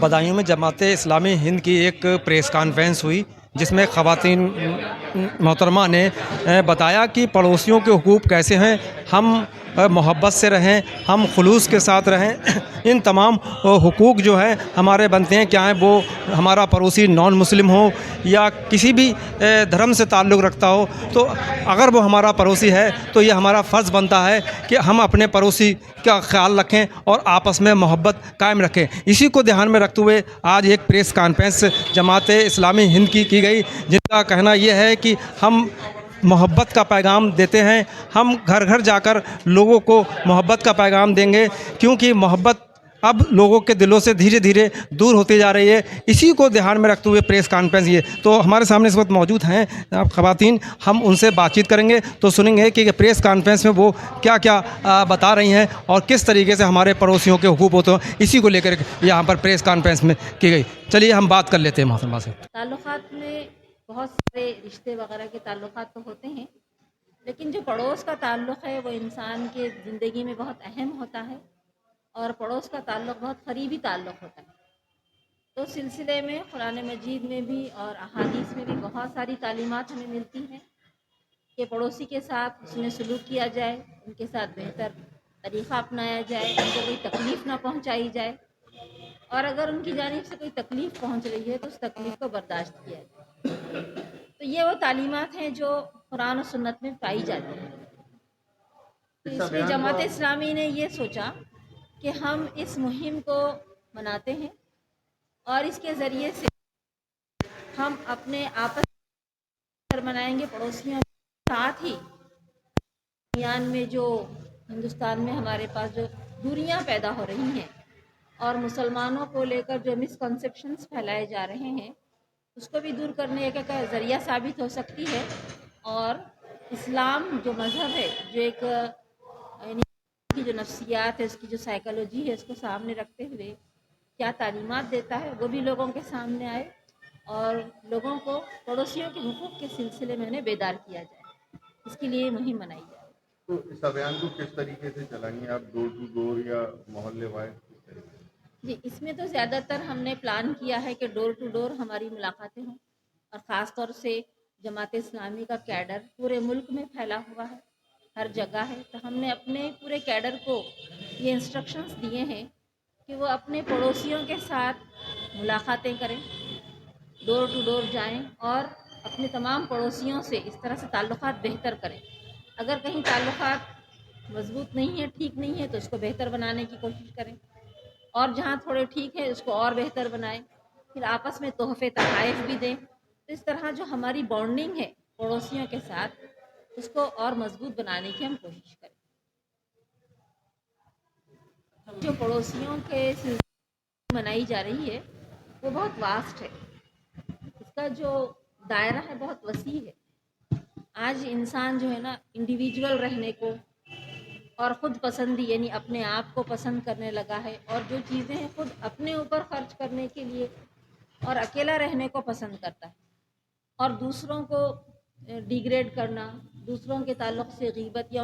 बदायूं में जमात इस्लामी हिंद की एक प्रेस कॉन्फ्रेंस हुई, जिसमें ख़वातीन मोहतरमा ने बताया कि पड़ोसियों के हुकूक़ कैसे हैं, हम मोहब्बत से रहें, हम खुलूस के साथ रहें। इन तमाम हुकूक़ जो हैं हमारे बनते हैं, क्या हैं वो हमारा पड़ोसी नॉन मुस्लिम हो या किसी भी धर्म से ताल्लुक़ रखता हो, तो अगर वो हमारा पड़ोसी है तो ये हमारा फ़र्ज़ बनता है कि हम अपने पड़ोसी का ख्याल रखें और आपस में मोहब्बत कायम रखें। इसी को ध्यान में रखते हुए आज एक प्रेस कॉन्फ्रेंस जमात इस्लामी हिंद की गई, जिनका कहना यह है कि हम मोहब्बत का पैगाम देते हैं, हम घर घर जाकर लोगों को मोहब्बत का पैगाम देंगे, क्योंकि मोहब्बत अब लोगों के दिलों से धीरे धीरे दूर होती जा रही है। इसी को ध्यान में रखते हुए प्रेस कॉन्फ्रेंस ये तो हमारे सामने इस वक्त मौजूद हैं आप ख़वातीन, हम उनसे बातचीत करेंगे तो सुनेंगे कि प्रेस कॉन्फ्रेंस में वो क्या क्या बता रही हैं और किस तरीके से हमारे पड़ोसियों के हुकूक़ होते हैं, इसी को लेकर यहाँ पर प्रेस कॉन्फ्रेंस में की गई। चलिए हम बात कर लेते हैं मोहतरमा से। ताल्लुकात में बहुत सारे रिश्ते वगैरह के ताल्लुकात तो होते हैं, लेकिन जो पड़ोस का ताल्लुक़ है वो इंसान के ज़िंदगी में बहुत अहम होता है और पड़ोस का ताल्लुक़ बहुत करीबी ताल्लुक़ होता है। तो सिलसिले में कुरान मजीद में भी और अहादीस में भी बहुत सारी तालीमात हमें मिलती हैं कि पड़ोसी के साथ उसने सलूक किया जाए, उनके साथ बेहतर तरीक़ा अपनाया जाए, उनको कोई तकलीफ़ ना पहुँचाई जाए, और अगर उनकी जानिब से कोई तकलीफ़ पहुँच रही है तो उस तकलीफ़ को बर्दाश्त किया जाए। तो ये वो तालीमात हैं जो कुरान और सुन्नत में पाई जाती हैं। तो इसमें जमात इस्लामी ने ये सोचा कि हम इस मुहिम को मनाते हैं और इसके ज़रिए से हम अपने आपस में मनाएंगे पड़ोसियों के साथ ही। दरमियान में जो हिंदुस्तान में हमारे पास जो दूरियां पैदा हो रही हैं और मुसलमानों को लेकर जो मिसकंसेप्शंस फैलाए जा रहे हैं, उसको भी दूर करने का ज़रिया साबित हो सकती है। और इस्लाम जो मज़हब है, जो एक यानी की जो नफ्सियात है, उसकी जो साइकोलॉजी है, उसको सामने रखते हुए क्या तालीमात देता है वो भी लोगों के सामने आए और लोगों को पड़ोसियों के हुकूक़ के सिलसिले में उन्हें बेदार किया जाए। इसके लिए मुहिम मनाई जाए। तो इस अभियान को किस तरीके से चलाएंगे आप, डोर टू डोर या मोहल्ले वाइज, किस तरीके से? जी, इसमें तो ज़्यादातर हमने प्लान किया है कि डोर टू डोर हमारी मुलाकातें हों और ख़ास तौर से जमात इस्लामी का कैडर पूरे मुल्क में फैला हुआ है, हर जगह है। तो हमने अपने पूरे कैडर को ये इंस्ट्रक्शंस दिए हैं कि वो अपने पड़ोसियों के साथ मुलाकातें करें, डोर टू डोर जाएं और अपने तमाम पड़ोसियों से इस तरह से ताल्लुकात बेहतर करें। अगर कहीं ताल्लुकात मजबूत नहीं है, ठीक नहीं है, तो उसको बेहतर बनाने की कोशिश करें और जहाँ थोड़े ठीक है उसको और बेहतर बनाएं। फिर आपस में तोहफ़े तोहफ़ भी दें। तो इस तरह जो हमारी बॉन्डिंग है पड़ोसियों के साथ, उसको और मजबूत बनाने की हम कोशिश करें। जो पड़ोसियों के सिलसिले मनाई जा रही है वो बहुत वास्ट है, इसका जो दायरा है बहुत वसी है। आज इंसान जो है ना, इंडिविजुअल रहने को और ख़ुद पसंदी यानी अपने आप को पसंद करने लगा है और जो चीज़ें हैं ख़ुद अपने ऊपर खर्च करने के लिए और अकेला रहने को पसंद करता है और दूसरों को डिग्रेड करना, दूसरों के ताल्लुक़ से ग़ीबत या